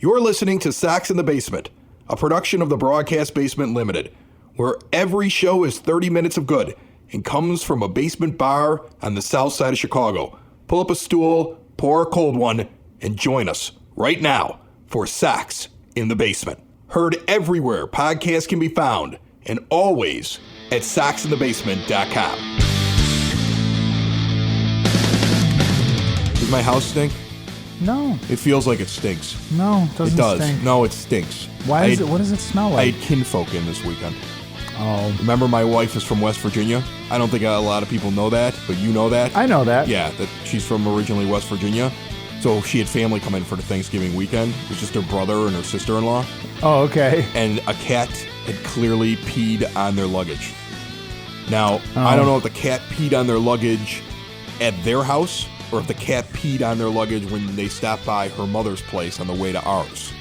You're listening to Sox in the Basement, a production of the Broadcast Basement Limited, where every show is 30 minutes of good and comes from a basement bar on the south side of Chicago. Pull up a stool, pour a cold one, and join us right now for Sox in the Basement. Heard everywhere podcasts can be found, and always at soxinthebasement.com. Does my house stink? No. It feels like it stinks. No, it doesn't It does. stink. No, it stinks. Why is it? What does it smell I like? had kinfolk in this weekend. Oh. Remember, my wife is from West Virginia. I don't think a lot of people know that, but you know that. I know that. Yeah, that she's from originally West Virginia. So she had family come in for the Thanksgiving weekend. It was just her brother and her sister-in-law. Oh, okay. And a cat had clearly peed on their luggage. Now, I don't know if the cat peed on their luggage at their house or if the cat peed on their luggage when they stopped by her mother's place on the way to ours.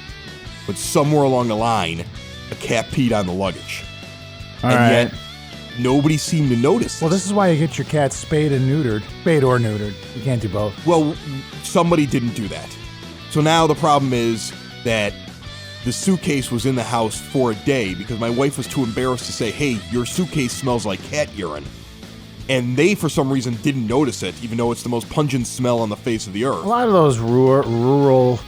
But somewhere along the line, a cat peed on the luggage. All and right. yet, nobody seemed to notice. Well, this is why you get your cat spayed and neutered. Spayed or neutered. You can't do both. Well, somebody didn't do that. So now the problem is that the suitcase was in the house for a day because my wife was too embarrassed to say, hey, your suitcase smells like cat urine. And they, for some reason, didn't notice it, even though it's the most pungent smell on the face of the A earth. lot of those rural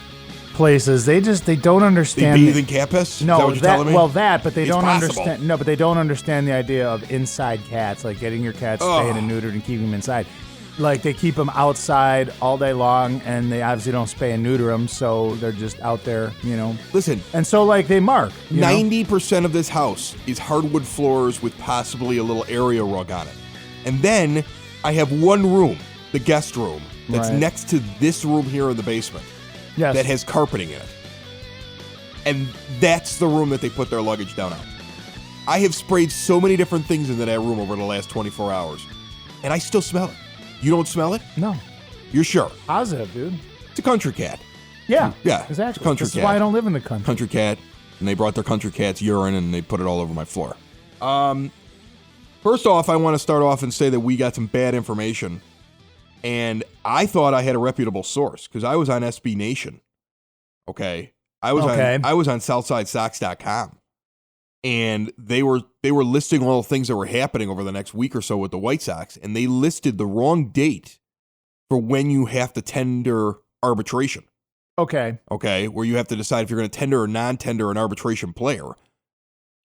places, they don't They understand. bathe in cat piss? No, Is that what you're telling me? well, that, but they It's don't possible. understand. No, but they don't understand the idea of inside cats, like getting your cat spayed and neutered and keeping them inside. Like they keep them outside all day long, and they obviously don't spay and neuter them, so they're just out there, Listen, And so, like, they mark. 90% of this house is hardwood floors with possibly a little area rug on it. And then I have one room, the guest room, that's Right. next to this room here in the basement. Yes. That has carpeting in it. And that's the room that they put their luggage down on. I have sprayed so many different things into that room over the last 24 hours, and I still smell it. You don't smell it? No. You're sure? Positive, dude. It's a country cat. Yeah. Yeah, Exactly. country This is cat. why I don't live in the country. Country cat, and they brought their country cat's urine and they put it all over my floor. First off, I want to start off and say that we got some bad information, and I thought I had a reputable source because I was on SB Nation. Okay, I was on SouthsideSox.com, and they were listing all the things that were happening over the next week or so with the White Sox, and they listed the wrong date for when you have to tender arbitration. Okay. Okay, where you have to decide if you're going to tender or non-tender an arbitration player.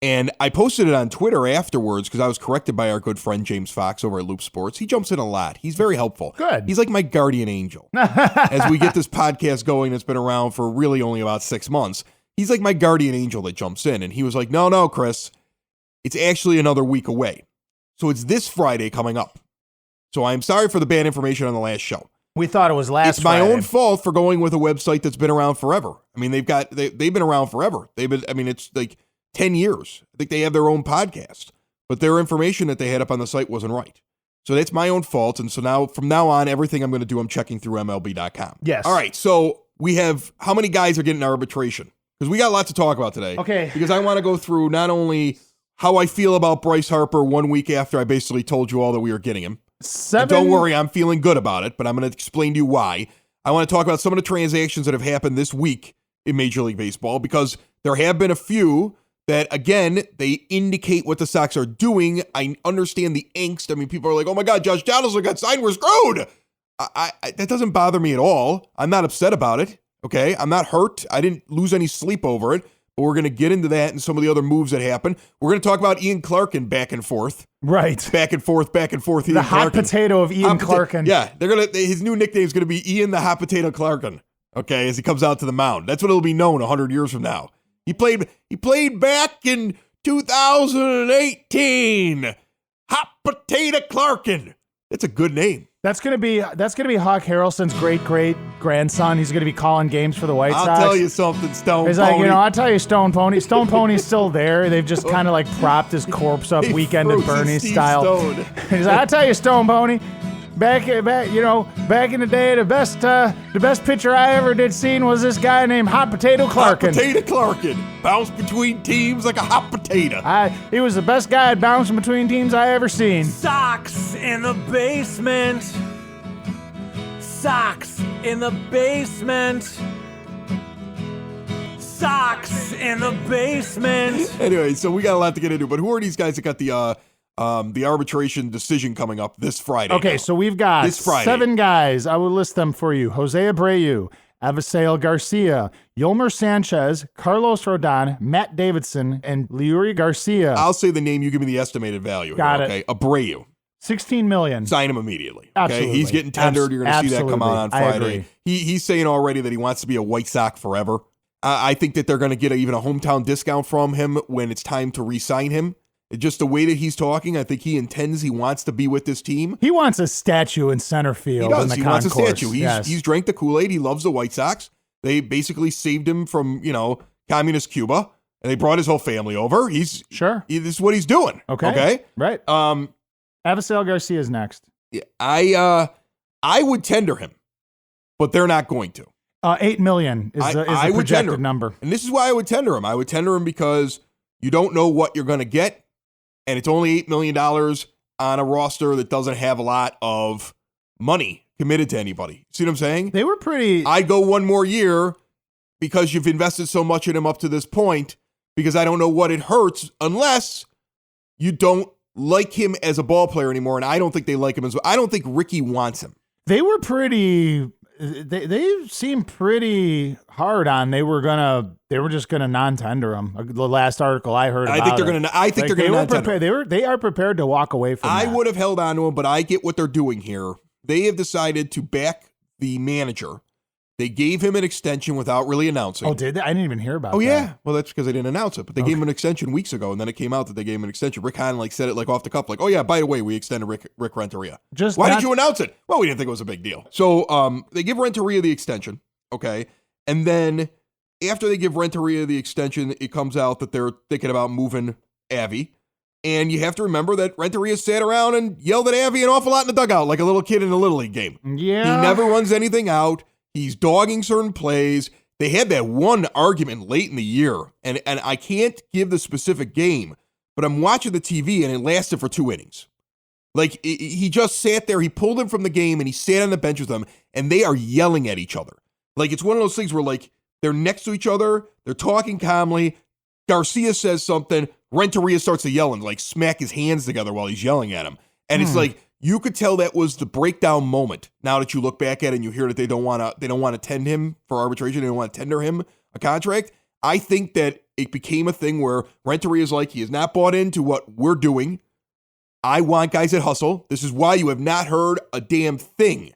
And I posted it on Twitter afterwards because I was corrected by our good friend James Fox over at Loop Sports. He jumps in a lot. He's very helpful. Good. He's like my guardian angel. As we get this podcast going that's been around for really only about 6 months, he's like my guardian angel that jumps in. And he was like, no, Chris, it's actually another week away. So it's this Friday coming up. So I'm sorry for the bad information on the last show. We thought it was last It's my Friday. own fault for going with a website that's been around forever. I mean, they've been around forever. It's like 10 years. I think they have their own podcast, but their information that they had up on the site wasn't right. So that's my own fault. And so now, from now on, everything I'm going to do, I'm checking through MLB.com. Yes. All right. So we have, how many guys are getting arbitration? Because we got lots to talk about today. Okay. Because I want to go through not only how I feel about Bryce Harper 1 week after I basically told you all that we were getting him. And don't worry, I'm feeling good about it, but I'm going to explain to you why. I want to talk about some of the transactions that have happened this week in Major League Baseball, because there have been a few that, again, they indicate what the Sox are doing. I understand the angst. I mean, people are like, oh my God, Josh Donaldson got signed, we're screwed. That doesn't bother me at all. I'm not upset about it, okay? I'm not hurt. I didn't lose any sleep over it, but we're going to get into that and some of the other moves that happen. We're going to talk about Ian Clarkin back and forth. Right. Back and forth. The hot potato of Ian Clarkin. Yeah, his new nickname is going to be Ian the Hot Potato Clarkin. Okay, as he comes out to the mound. That's what it'll be known 100 years from now. He played back in 2018. Hot Potato Clarkin. That's a good name. That's gonna be Hawk Harrelson's great grandson. He's gonna be calling games for the White Sox. I'll tell you something, Stone He's Pony. like, I'll tell you, Stone Pony. Stone Pony's still there. They've just kind of like propped his corpse up, They Weekend at frozen Bernie's Steve style. Stone. He's like, I'll tell you, Stone Pony. Back in the day, the best pitcher I ever did seen was this guy named Hot Potato Clarkin. Hot Potato Clarkin. Bounced between teams like a hot potato. He was the best guy at bouncing between teams I ever seen. Sox in the basement. Sox in the basement. Cox in the basement. Anyway, so we got a lot to get into, but who are these guys that got the arbitration decision coming up this Friday? Okay, so we've got this Friday 7 guys. I will list them for you. Jose Abreu, Avisail Garcia, Yolmer Sanchez, Carlos Rodon, Matt Davidson, and Leury Garcia. I'll say the name. You give me the estimated value. Got here, it. Okay, Abreu. $16 million. Sign him immediately. Okay, Absolutely. he's getting tendered. You're going to see that come out on I Friday. agree. He's saying already that he wants to be a White Sox forever. I think that they're going to get even a hometown discount from him when it's time to re-sign him. Just the way that he's talking, I think he wants to be with this team. He wants a statue in center field. He does. In the He concourse. wants a statue. Yes. He's drank the Kool-Aid. He loves the White Sox. They basically saved him from, communist Cuba, and they brought his whole family over. This is what he's doing. Okay. Right. Avisail Garcia is next. I would tender him, but they're not going to. $8 million is the projected number. And this is why I would tender him. I would tender him because you don't know what you're going to get, and it's only $8 million on a roster that doesn't have a lot of money committed to anybody. See what I'm saying? They were pretty... I'd go one more year because you've invested so much in him up to this point, because I don't know what it hurts unless you don't like him as a ball player anymore, and I don't think they like him as well. I don't think Ricky wants him. They were pretty... They seemed pretty hard on. They were just gonna non-tender him. The last article I heard about I think they're gonna non-tender him. They are prepared to walk away from that. I would have held on to him, but I get what they're doing here. They have decided to back the manager. They gave him an extension without really announcing. Oh, did they? I didn't even hear about that. Oh, yeah. Well, that's because they didn't announce it. But they gave him an extension weeks ago, and then it came out that they gave him an extension. Rick Hahn said it off the cuff, oh, yeah, by the way, we extended Rick Renteria. Why did you announce it? Well, we didn't think it was a big deal. So they give Renteria the extension, okay? And then after they give Renteria the extension, it comes out that they're thinking about moving Avi. And you have to remember that Renteria sat around and yelled at Avi an awful lot in the dugout like a little kid in a Little League game. Yeah. He never runs anything out. He's dogging certain plays. They had that one argument late in the year, and I can't give the specific game, but I'm watching the TV, and it lasted for 2 innings. He just sat there. He pulled him from the game, and he sat on the bench with them, and they are yelling at each other. It's one of those things where, they're next to each other. They're talking calmly. Garcia says something. Renteria starts to yell and, smack his hands together while he's yelling at him. And it's you could tell that was the breakdown moment. Now that you look back at it and you hear that they don't want to tend him for arbitration, they don't want to tender him a contract. I think that it became a thing where Renteria is he is not bought into what we're doing. I want guys that hustle. This is why you have not heard a damn thing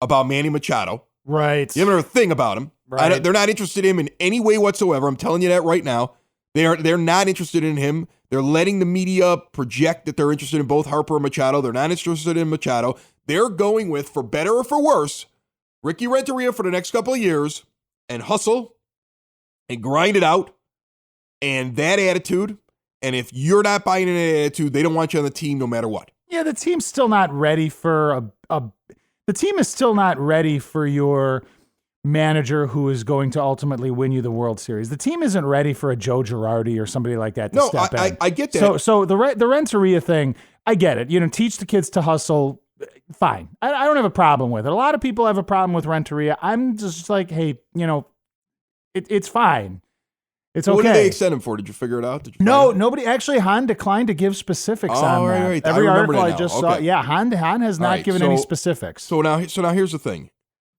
about Manny Machado. Right. You haven't heard a thing about him. Right. They're not interested in him in any way whatsoever. I'm telling you that right now. They're not interested in him. They're letting the media project that they're interested in both Harper and Machado. They're not interested in Machado. They're going with, for better or for worse, Ricky Renteria for the next couple of years and hustle and grind it out and that attitude. And if you're not buying an attitude, they don't want you on the team no matter what. Yeah, the team's still not ready for the team is still not ready for your manager who is going to ultimately win you the World Series. The team isn't ready for a Joe Girardi or somebody like that to step in. I get that. So the Renteria thing, I get it. Teach the kids to hustle. Fine. I don't have a problem with it. A lot of people have a problem with Renteria. I'm just hey, it's fine. It's okay. What did they extend him for? Did you figure it out? No, nobody. Actually, Hahn declined to give specifics on that. Right. Every article I just saw, Hahn has not given any specifics. So now here's the thing.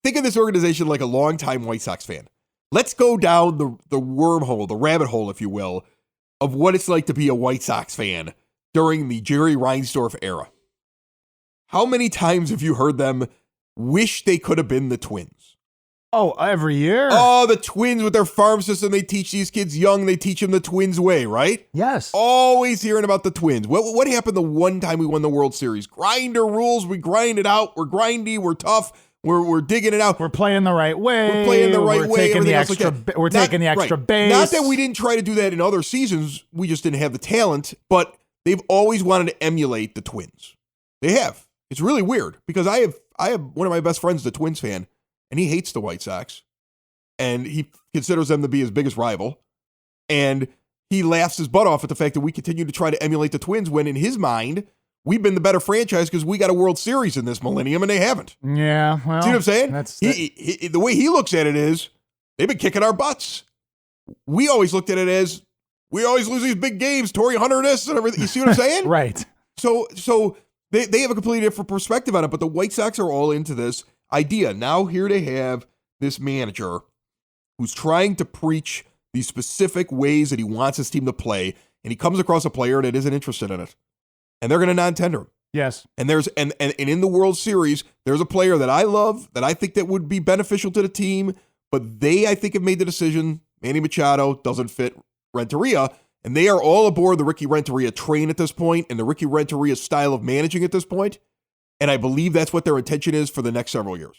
Think of this organization like a longtime White Sox fan. Let's go down the wormhole, the rabbit hole, if you will, of what it's like to be a White Sox fan during the Jerry Reinsdorf era. How many times have you heard them wish they could have been the Twins? Oh, every year. Oh, the Twins with their farm system. They teach these kids young. They teach them the Twins way, right? Yes. Always hearing about the Twins. What happened the one time we won the World Series? Grinder rules. We grind it out. We're grindy. We're tough. We're digging it out. We're playing the right way. We're playing the right way. Taking the extra, we're taking the extra base. Not that we didn't try to do that in other seasons. We just didn't have the talent. But they've always wanted to emulate the Twins. They have. It's really weird because I have one of my best friends, the Twins fan, and he hates the White Sox, and he considers them to be his biggest rival, and he laughs his butt off at the fact that we continue to try to emulate the Twins when in his mind we've been the better franchise because we got a World Series in this millennium and they haven't. Yeah, well. See what I'm saying? The way he looks at it is they've been kicking our butts. we always looked at it as we always lose these big games, Torrey Hunter this and everything. You see what I'm saying? Right. So they have a completely different perspective on it, but the White Sox are all into this idea. Now here they have this manager who's trying to preach these specific ways that he wants his team to play, and he comes across a player that isn't interested in it. And they're going to non-tender him. Yes. And there's and in the World Series, there's a player that I love that I think that would be beneficial to the team, but they, I think, have made the decision. Manny Machado doesn't fit Renteria, and they are all aboard the Ricky Renteria train at this point and the Ricky Renteria style of managing at this point. And I believe that's what their intention is for the next several years.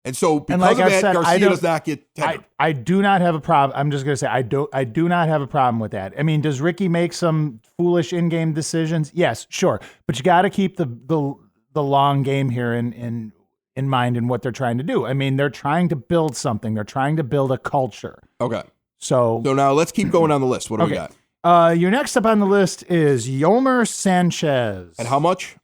And so because of that, Garcia does not get tendered. I do not have a problem. I'm just going to say I do not have a problem with that. I mean, does Ricky make some foolish in-game decisions? Yes, sure. But you got to keep the long game here in mind in what they're trying to do. I mean, they're trying to build something. They're trying to build a culture. Okay. So now let's keep going on the list. What do we got? Your next up on the list is Yolmer Sanchez. And how much?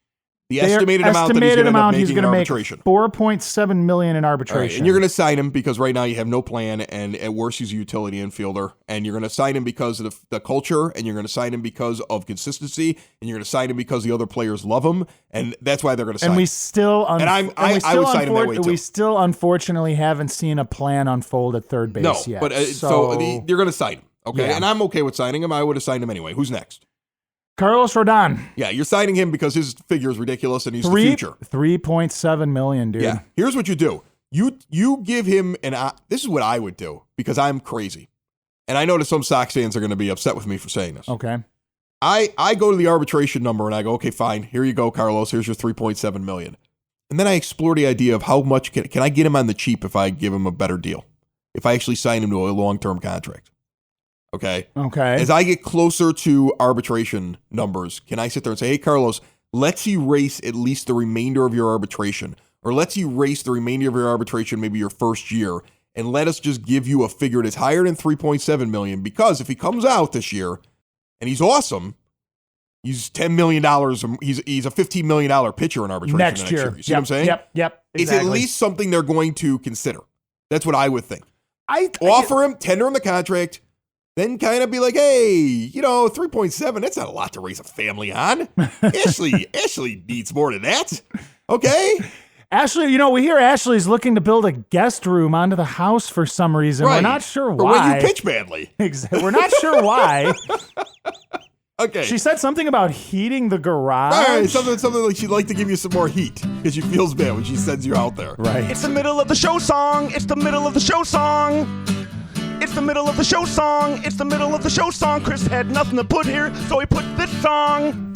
The estimated amount that he's going to make in arbitration. $4.7 million in arbitration. Right, and you're going to sign him because right now you have no plan, and at worst he's a utility infielder. And you're going to sign him because of the culture, and you're going to sign him because of consistency, and you're going to sign him because the other players love him, and that's why they're going to sign him. And we still, I would sign him that way too. We still unfortunately haven't seen a plan unfold at third base yet. But you're going to sign him, okay? Yeah. And I'm okay with signing him. I would have signed him anyway. Who's next? Carlos Rodon. Yeah, you're signing him because his figure is ridiculous and he's the future. $3.7 million, dude. Yeah. Here's what you do. You give him this is what I would do because I'm crazy. And I know that some Sox fans are going to be upset with me for saying this. Okay. I go to the arbitration number and I go, okay, fine. Here you go, Carlos. Here's your $3.7 million. And then I explore the idea of how much can I get him on the cheap if I give him a better deal? If I actually sign him to a long-term contract. Okay. As I get closer to arbitration numbers, can I sit there and say, hey, Carlos, let's erase at least the remainder of your arbitration, or let's erase the remainder of your arbitration, maybe your first year, and let us just give you a figure that's higher than $3.7 million, because if he comes out this year and he's awesome, he's $10 million. He's a $15 million pitcher in arbitration next year. You see what I'm saying? Yep. Exactly. It's at least something they're going to consider. That's what I would think. Offer him, tender him the contract. Then kind of be like, hey, 3.7, that's not a lot to raise a family on. Ashley needs more than that. Okay? Ashley, we hear Ashley's looking to build a guest room onto the house for some reason. Right. We're not sure why. Or when you pitch badly. We're not sure why. Okay. She said something about heating the garage. Right, something like she'd like to give you some more heat because she feels bad when she sends you out there. Right. It's the middle of the show song. It's the middle of the show song. It's the middle of the show song. It's the middle of the show song. Chris had nothing to put here, so he put this song.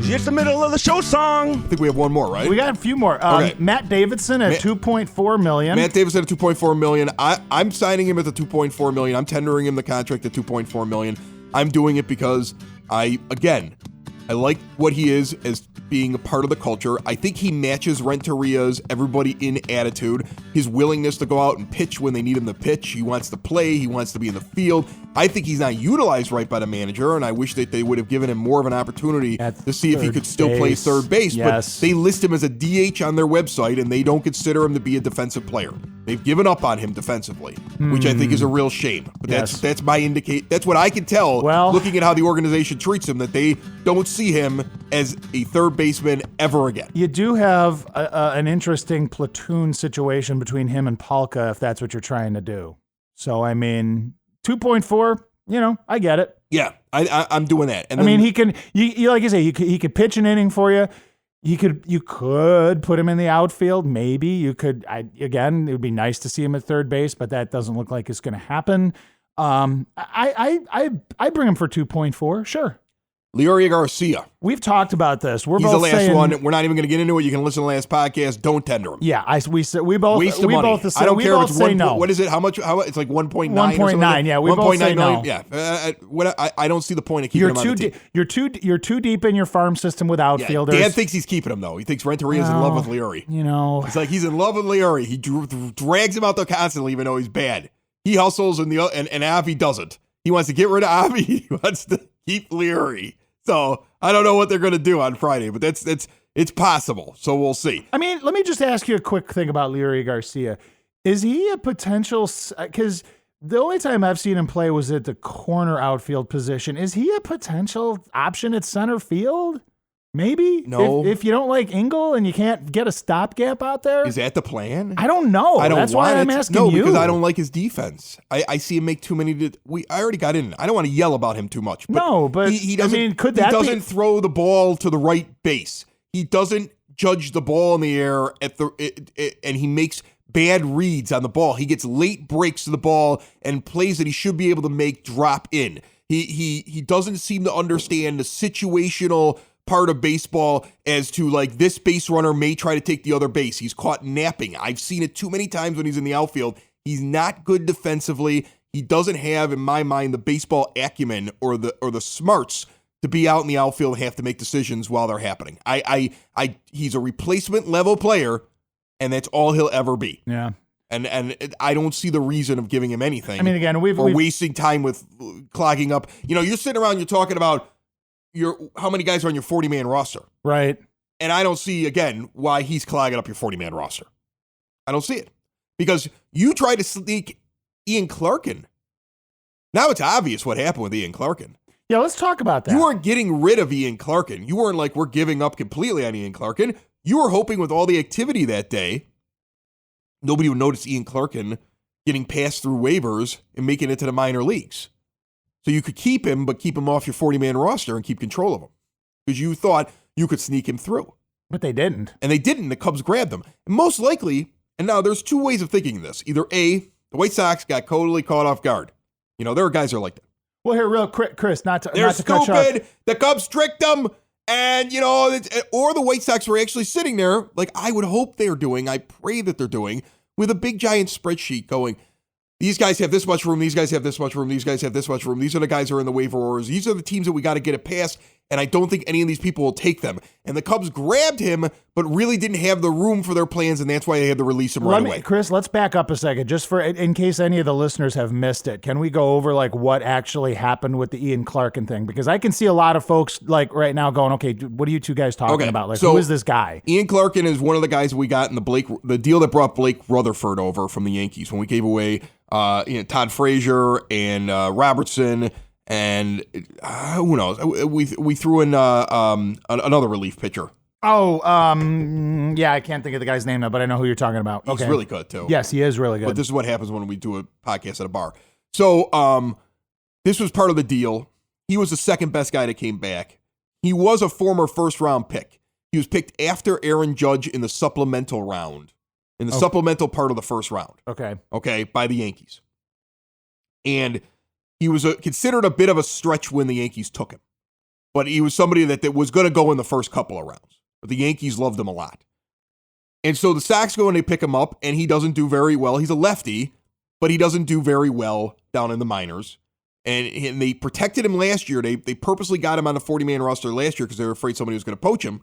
It's the middle of the show song. I think we have one more, right? We got a few more. Matt Davidson at $2.4 million. Matt Davidson at $2.4 million. I'm signing him at the $2.4 million. I'm tendering him the contract at $2.4 million. I'm doing it because I like what he is as being a part of the culture. I think he matches Renteria's everybody in attitude, his willingness to go out and pitch when they need him to pitch. He wants to play. He wants to be in the field. I think he's not utilized right by the manager, and I wish that they would have given him more of an opportunity to see if he could still play third base. Yes. But they list him as a DH on their website, and they don't consider him to be a defensive player. They've given up on him defensively, which I think is a real shame. But that's my that's what I can tell looking at how the organization treats him, that they don't see him as a third baseman ever again. You do have an interesting platoon situation between him and Palka, if that's what you're trying to do. So, I mean, 2.4, I get it. Yeah, I'm doing that. And he can, like you say, he could pitch an inning for you. You could put him in the outfield. Maybe you could. Again, it would be nice to see him at third base, but that doesn't look like it's going to happen. I bring him for 2.4. Sure. Leoria Garcia. We've talked about this. He's the last one. We're not even going to get into it. You can listen to the last podcast. Don't tender him. Yeah, we both waste of money. I don't care if it's one. No. What is it? How much? It's like 1.9. 1.9. Yeah, we both say no. Yeah. I don't see the point of keeping him on the team. You're too deep in your farm system with outfielders. Dan thinks he's keeping him though. He thinks Renteria's in love with Leary. It's like he's in love with Leary. He drags him out there constantly, even though he's bad. He hustles and Avi doesn't. He wants to get rid of Avi. He wants to keep Leary. So I don't know what they're going to do on Friday, but it's possible. So we'll see. I mean, let me just ask you a quick thing about Leary Garcia. Is he a potential? Because The only time I've seen him play was at the corner outfield position. Is he a potential option at center field? Maybe. No. If you don't like Engel and you can't get a stopgap out there. Is that the plan? I don't know. I don't That's want why I'm it. asking No, you. because I don't like his defense. I see him make too many. I already got in. I don't want to yell about him too much. But no, but he doesn't. I mean, could that he doesn't throw the ball to the right base. He doesn't judge the ball in the air and he makes bad reads on the ball. He gets late breaks to the ball and plays that he should be able to make drop in. He doesn't seem to understand the situational part of baseball as to like this base runner may try to take the other base. He's caught napping. I've seen it too many times when he's in the outfield. He's not good defensively. He doesn't have, in my mind, the baseball acumen or the smarts to be out in the outfield and have to make decisions while they're happening. He's a replacement level player, and that's all he'll ever be. Yeah. And I don't see the reason of giving him anything. I mean, again, we've wasting time with clogging up. You know, you're sitting around, you're talking about how many guys are on your 40-man roster. Right. And I don't see, again, why he's clogging up your 40-man roster. I don't see it. Because you tried to sneak Ian Clark in. Now it's obvious what happened with Ian Clark. Yeah, let's talk about that. You weren't getting rid of Ian Clark. You weren't like, we're giving up completely on Ian Clark. You were hoping with all the activity that day, nobody would notice Ian Clark getting passed through waivers and making it to the minor leagues. So you could keep him, but keep him off your 40-man roster and keep control of him. Because you thought you could sneak him through. But they didn't. And they didn't. The Cubs grabbed him. And most likely, and now there's two ways of thinking this. Either A, the White Sox got totally caught off guard. You know, there are guys that are like that. Well, here, real quick, Chris, They're not to cut you off. stupid. The Cubs tricked them. And, you know, or the White Sox were actually sitting there, like I would hope they're doing, I pray that they're doing, with a big giant spreadsheet going, these guys have this much room, these guys have this much room, these guys have this much room, these are the guys who are in the waiver orders, these are the teams that we got to get it past, and I don't think any of these people will take them. And the Cubs grabbed him, but really didn't have the room for their plans, and that's why they had to release him right away. Chris, let's back up a second, just for in case any of the listeners have missed it. Can we go over like what actually happened with the Ian Clark thing? Because I can see a lot of folks like right now going, okay, what are you two guys talking about? Like, so, who is this guy? Ian Clark is one of the guys we got in the deal that brought Blake Rutherford over from the Yankees when we gave away Todd Frazier and Robertson. And who knows? We threw in another relief pitcher. Oh, yeah, I can't think of the guy's name now, but I know who you're talking about. He's really good too. Yes, he is really good. But this is what happens when we do a podcast at a bar. So this was part of the deal. He was the second best guy that came back. He was a former first-round pick. He was picked after Aaron Judge in the supplemental round, in the supplemental part of the first round. Okay, by the Yankees. And he was considered a bit of a stretch when the Yankees took him. But he was somebody that was going to go in the first couple of rounds. But the Yankees loved him a lot. And so the Sox go and they pick him up, and he doesn't do very well. He's a lefty, but he doesn't do very well down in the minors. And they protected him last year. They purposely got him on the 40-man roster last year because they were afraid somebody was going to poach him.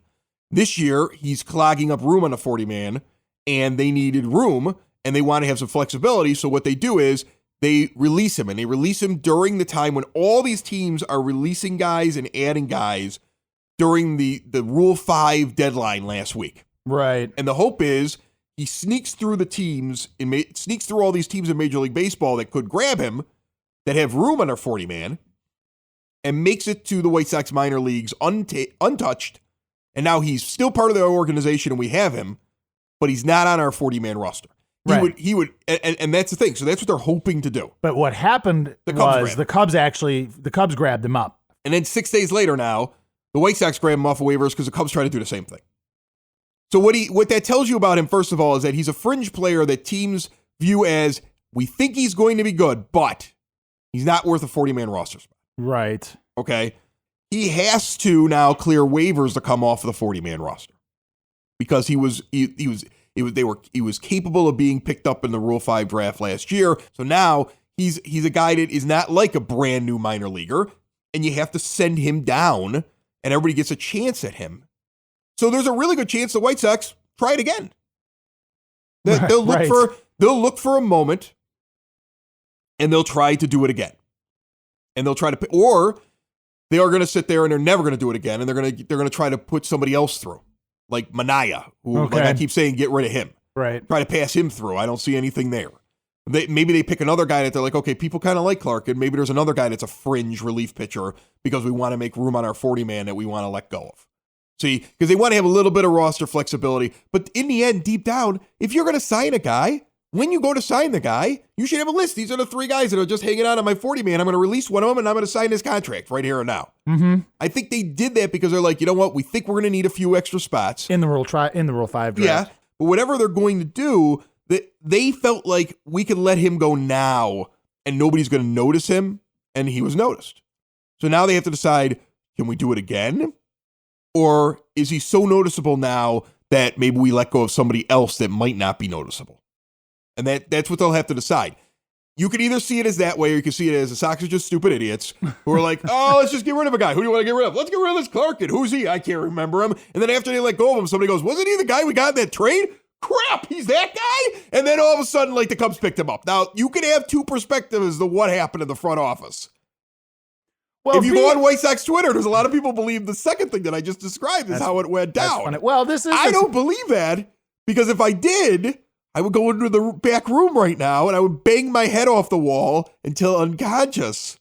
This year, he's clogging up room on the 40-man, and they needed room, and they want to have some flexibility. So what they do is they release him, and they release him during the time when all these teams are releasing guys and adding guys during the Rule 5 deadline last week. Right. And the hope is he sneaks through the teams, sneaks through all these teams in Major League Baseball that could grab him, that have room on their 40-man, and makes it to the White Sox minor leagues untouched. And now he's still part of the organization, and we have him, but he's not on our 40-man roster. He would, and that's the thing. So that's what they're hoping to do. But what happened was the Cubs grabbed him up. And then 6 days later now, the White Sox grab him off of waivers because the Cubs try to do the same thing. So what that tells you about him, first of all, is that he's a fringe player that teams view as, we think he's going to be good, but he's not worth a 40-man roster spot. Right. Okay. He has to now clear waivers to come off of the 40-man roster because he was capable of being picked up in the Rule 5 draft last year. So now he's a guy that is not like a brand new minor leaguer, and you have to send him down, and everybody gets a chance at him. So there's a really good chance the White Sox try it again. They'll look for a moment, and they'll try to do it again, and they'll try to, or they are going to sit there and they're never going to do it again, and they're going to try to put somebody else through. Like Manaya, who, like I keep saying, get rid of him. Right. Try to pass him through. I don't see anything there. Maybe they pick another guy that they're like, okay, people kind of like Clark, and maybe there's another guy that's a fringe relief pitcher because we want to make room on our 40-man that we want to let go of. See, because they want to have a little bit of roster flexibility. But in the end, deep down, if you're going to sign a guy, when you go to sign the guy, you should have a list. These are the 3 guys that are just hanging out on my 40-man. I'm going to release one of them, and I'm going to sign his contract right here and now. Mm-hmm. I think they did that because they're like, you know what? We think we're going to need a few extra spots. In the Rule 5 draft. Yeah, but whatever they're going to do, they felt like we could let him go now, and nobody's going to notice him, and he was noticed. So now they have to decide, can we do it again? Or is he so noticeable now that maybe we let go of somebody else that might not be noticeable? And that's what they'll have to decide. You can either see it as that way, or you can see it as the Sox are just stupid idiots who are like, oh, let's just get rid of a guy. Who do you want to get rid of? Let's get rid of this Clark kid. Who's he? I can't remember him. And then after they let go of him, somebody goes, wasn't he the guy we got in that trade? Crap, he's that guy? And then all of a sudden, like, the Cubs picked him up. Now, you can have 2 perspectives as to what happened in the front office. Well, if you go on White Sox Twitter, there's a lot of people believe the second thing that I just described is how it went down. Well, I don't believe that, because if I did, I would go into the back room right now and I would bang my head off the wall until unconscious.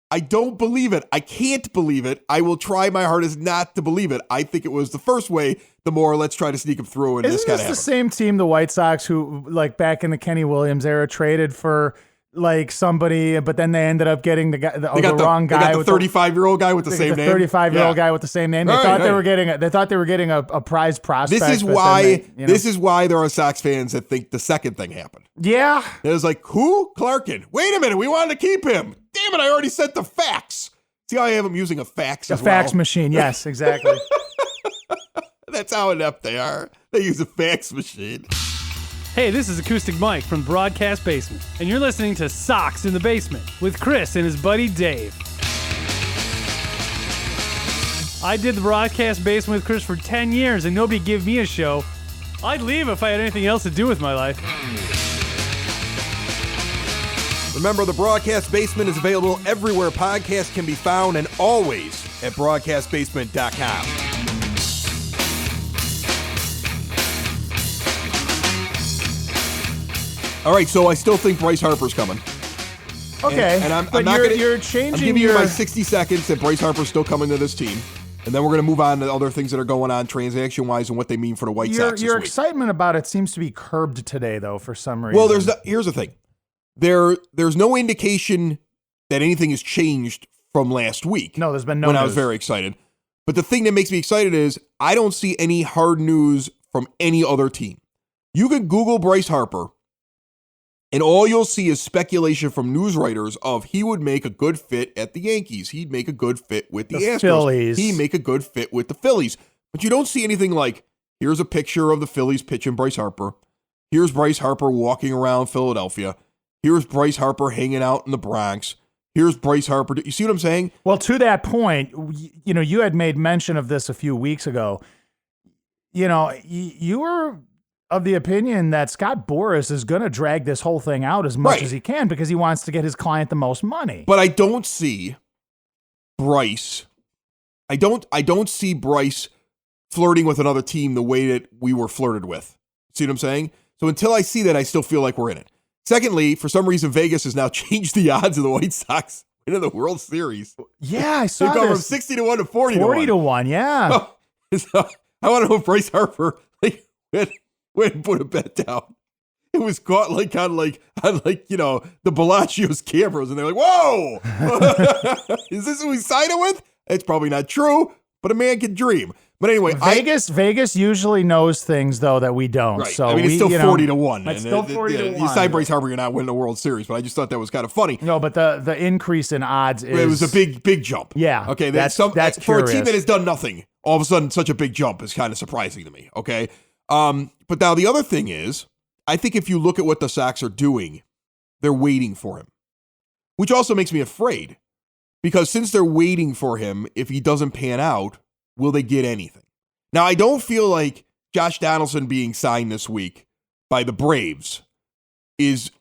I don't believe it. I can't believe it. I will try my hardest not to believe it. I think it was the first way. The more let's try to sneak him through, and this kind of the same team, the White Sox, who like back in the Kenny Williams era traded for like somebody, but then they ended up getting the wrong guy. They got the 35-year-old guy with the same name. 35-year-old guy with the same name. They thought they were getting a prize prospect. This is why there are Sox fans that think the second thing happened. Yeah. It was like, who? Clarkin. Wait a minute, we wanted to keep him. Damn it, I already sent the fax. See how I have him using a fax as well? A fax machine, yes, exactly. That's how inept they are. They use a fax machine. Hey, this is Acoustic Mike from Broadcast Basement, and you're listening to Sox in the Basement with Chris and his buddy Dave. I did the Broadcast Basement with Chris for 10 years, and nobody gave me a show. I'd leave if I had anything else to do with my life. Remember, the Broadcast Basement is available everywhere podcasts can be found, and always at broadcastbasement.com. All right, so I still think Bryce Harper's coming. Okay, and I'm but not you're changing. I'm giving you my 60 seconds that Bryce Harper's still coming to this team, and then we're going to move on to other things that are going on transaction-wise and what they mean for the White Sox. Your excitement about it seems to be curbed today, though, for some reason. Well, here's the thing. There's no indication that anything has changed from last week. No, there's been no when news. I was very excited. But the thing that makes me excited is I don't see any hard news from any other team. You could Google Bryce Harper, and all you'll see is speculation from news writers of he would make a good fit at the Yankees. He'd make a good fit with the Astros. Phillies. He'd make a good fit with the Phillies. But you don't see anything like, here's a picture of the Phillies pitching Bryce Harper. Here's Bryce Harper walking around Philadelphia. Here's Bryce Harper hanging out in the Bronx. Here's Bryce Harper. You see what I'm saying? Well, to that point, you had made mention of this a few weeks ago. You were of the opinion that Scott Boras is going to drag this whole thing out as much as he can because he wants to get his client the most money. But I don't see Bryce. I don't see Bryce flirting with another team the way that we were flirted with. See what I'm saying? So until I see that, I still feel like we're in it. Secondly, for some reason, Vegas has now changed the odds of the White Sox into the World Series. Yeah, I saw They've gone from 60 to 1 to 40 to 1. 40 to 1, yeah. So I want to know if Bryce Harper went and put a bet down. It was caught on the Bellagio's cameras, and they're like, "Whoa, is this who we signed it with?" It's probably not true, but a man can dream. But anyway, Vegas usually knows things though that we don't. Right. So it's still 40 to 1. It's still 40 to 1. You sign Bryce Harper, you're not winning the World Series. But I just thought that was kind of funny. No, but the increase in odds is it was a big jump. Yeah. Okay. That's for curious. a team that has done nothing. All of a sudden, such a big jump is kind of surprising to me. Okay. But now the other thing is, I think if you look at what the Sox are doing, they're waiting for him, which also makes me afraid because since they're waiting for him, if he doesn't pan out, will they get anything? Now, I don't feel like Josh Donaldson being signed this week by the Braves is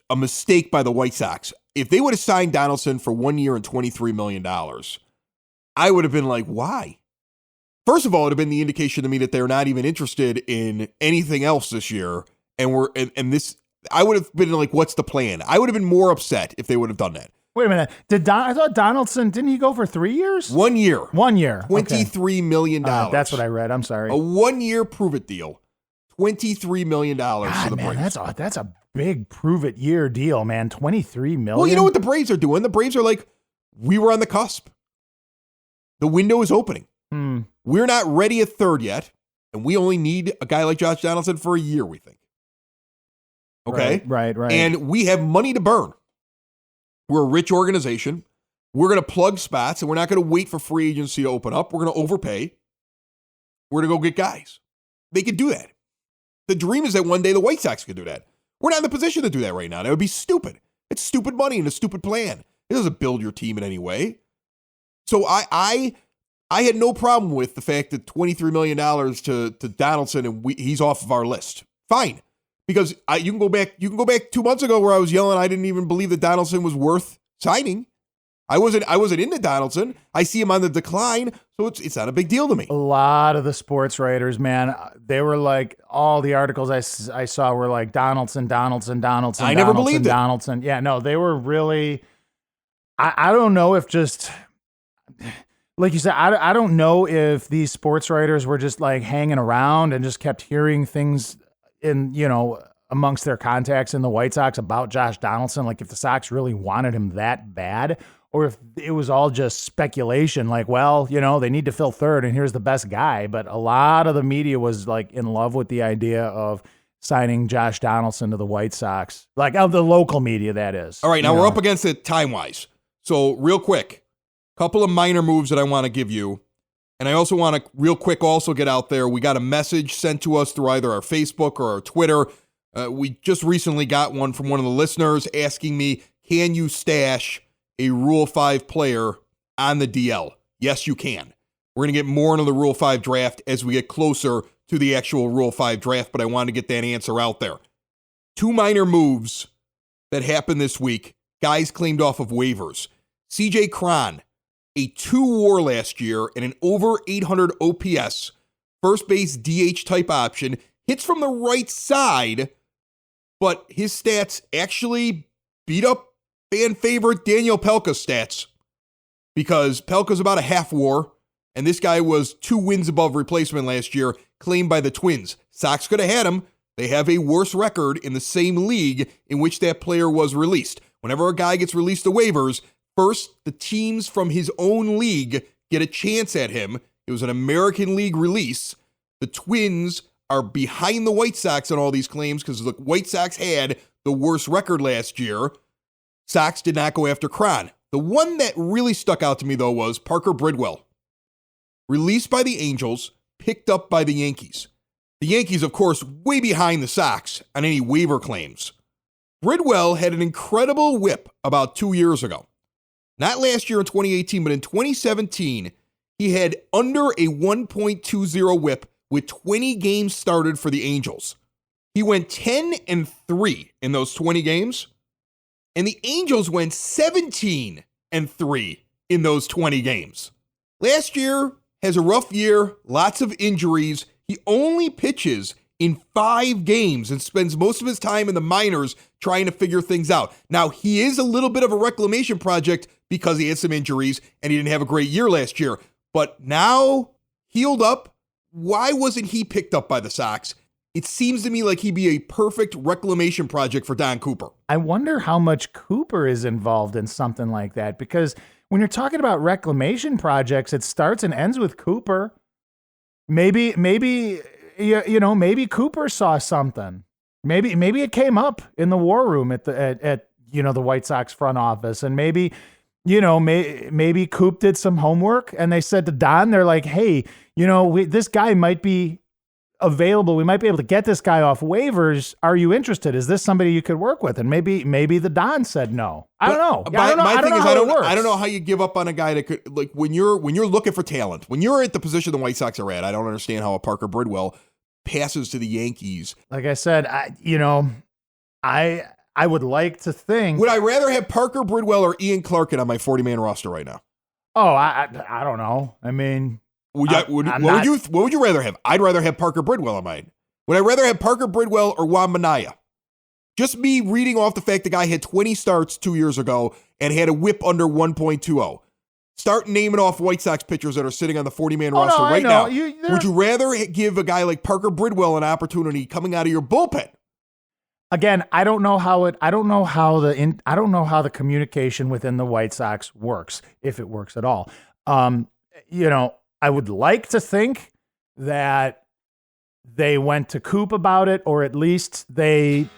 a mistake by the White Sox. If they would have signed Donaldson for 1 year and $23 million, I would have been like, why? First of all, it would have been the indication to me that they're not even interested in anything else this year. And I would have been like, what's the plan? I would have been more upset if they would have done that. Wait a minute. I thought Donaldson, didn't he go for 3 years? 1 year. 1 year. $23 million. That's what I read. I'm sorry. A 1 year prove it deal. $23 million for the Braves. That's a big prove it year deal, man. $23 million. Well, you know what the Braves are doing? The Braves are like, we were on the cusp. The window is opening. We're not ready at third yet, and we only need a guy like Josh Donaldson for a year, we think. Okay? Right. And we have money to burn. We're a rich organization. We're going to plug spots, and we're not going to wait for free agency to open up. We're going to overpay. We're going to go get guys. They could do that. The dream is that one day the White Sox could do that. We're not in the position to do that right now. That would be stupid. It's stupid money and a stupid plan. It doesn't build your team in any way. So I had no problem with the fact that $23 million to Donaldson and he's off of our list. Fine. Because you can go back 2 months ago where I was yelling I didn't even believe that Donaldson was worth signing. I wasn't into Donaldson. I see him on the decline, so it's not a big deal to me. A lot of the sports writers, man, they were like, all the articles I saw were like Donaldson. I never believed it. Donaldson. Yeah, no, they were really, I don't know if just, like you said, I don't know if these sports writers were just like hanging around and just kept hearing things in, amongst their contacts in the White Sox about Josh Donaldson, like if the Sox really wanted him that bad, or if it was all just speculation, like, well, they need to fill third and here's the best guy. But a lot of the media was like in love with the idea of signing Josh Donaldson to the White Sox, like of the local media, that is. All right, now we're up against it time-wise. So real quick, couple of minor moves that I want to give you. And I also want to real quick also get out there. We got a message sent to us through either our Facebook or our Twitter. We just recently got one from one of the listeners asking me, can you stash a Rule 5 player on the DL? Yes, you can. We're going to get more into the Rule 5 draft as we get closer to the actual Rule 5 draft, but I wanted to get that answer out there. 2 minor moves that happened this week. Guys claimed off of waivers. CJ Cron, a 2 WAR last year and an over 800 OPS, first base DH type option, hits from the right side, but his stats actually beat up fan favorite Daniel Pelka's stats because Pelka's about a half WAR, and this guy was 2 wins above replacement last year, claimed by the Twins. Sox could have had him. They have a worse record in the same league in which that player was released. Whenever a guy gets released to waivers, first, the teams from his own league get a chance at him. It was an American League release. The Twins are behind the White Sox on all these claims because the White Sox had the worst record last year. Sox did not go after Cron. The one that really stuck out to me, though, was Parker Bridwell. Released by the Angels, picked up by the Yankees. The Yankees, of course, way behind the Sox on any waiver claims. Bridwell had an incredible whip about 2 years ago. Not last year in 2018, but in 2017, he had under a 1.20 whip with 20 games started for the Angels. He went 10-3 in those 20 games, and the Angels went 17-3 in those 20 games. Last year has a rough year, lots of injuries. He only pitches in 5 games and spends most of his time in the minors trying to figure things out. Now, he is a little bit of a reclamation project because he had some injuries and he didn't have a great year last year. But now, healed up, why wasn't he picked up by the Sox? It seems to me like he'd be a perfect reclamation project for Don Cooper. I wonder how much Cooper is involved in something like that, because when you're talking about reclamation projects, it starts and ends with Cooper. Maybe Cooper saw something. Maybe it came up in the war room at the White Sox front office, and maybe Coop did some homework, and they said to Don, they're like, hey, this guy might be available. We might be able to get this guy off waivers. Are you interested? Is this somebody you could work with? And maybe the Don said no. I don't know. I don't know how you give up on a guy that could, like, when you're looking for talent, when you're at the position the White Sox are at. I don't understand how a Parker Bridwell passes to the Yankees. Like I said, I would like to think. Would I rather have Parker Bridwell or Ian Clark on my 40-man roster right now? Oh, I don't know. I mean, what would you rather have? I'd rather have Parker Bridwell on mine. Would I rather have Parker Bridwell or Juan Minaya? Just me reading off the fact the guy had 20 starts 2 years ago and had a whip under 1.20. Start naming off White Sox pitchers that are sitting on the 40-man roster right now. Would you rather give a guy like Parker Bridwell an opportunity coming out of your bullpen? Again, I don't know how the communication within the White Sox works, if it works at all. I would like to think that they went to Coop about it, or at least they,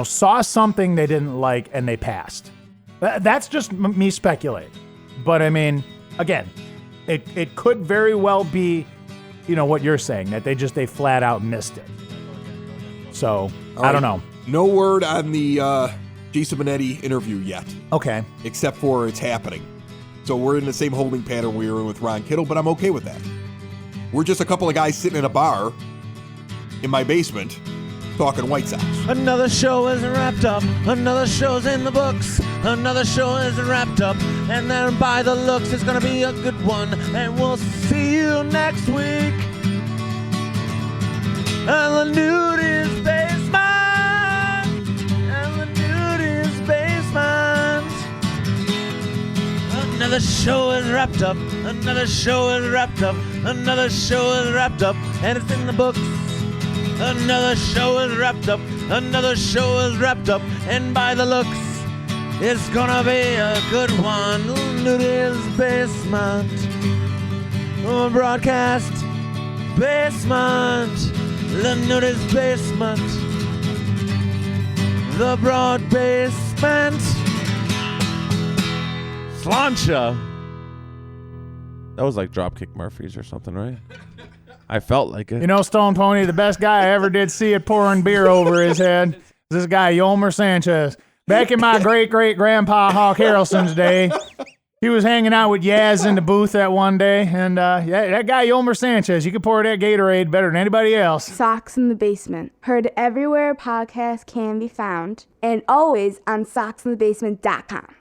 saw something they didn't like and they passed. That's just me speculating. But I mean, again, it could very well be, what you're saying, that they flat out missed it. So I don't know. No word on the Jason Benetti interview yet. Okay. Except for it's happening. So we're in the same holding pattern we were in with Ron Kittle, but I'm okay with that. We're just a couple of guys sitting in a bar in my basement talking White Sox. Another show is wrapped up. Another show's in the books. Another show is wrapped up. And then by the looks, it's going to be a good one. And we'll see you next week. And the nude is basement. And the nude is basement. Another show is wrapped up. Another show is wrapped up. Another show is wrapped up. And it's in the books. Another show is wrapped up. Another show is wrapped up. And by the looks, it's gonna be a good one. Nudi's Basement. Broadcast Basement. The Nudi's Basement. The Broad Basement. Slancha. That was like Dropkick Murphys or something, right? I felt like it. Stone Pony, the best guy I ever did see it pouring beer over his head is this guy, Yolmer Sanchez. Back in my great-great-grandpa Hawk Harrelson's day, he was hanging out with Yaz in the booth that one day, and that guy, Yolmer Sanchez, you could pour that Gatorade better than anybody else. Sox in the Basement. Heard everywhere podcasts can be found, and always on soxinthebasement.com.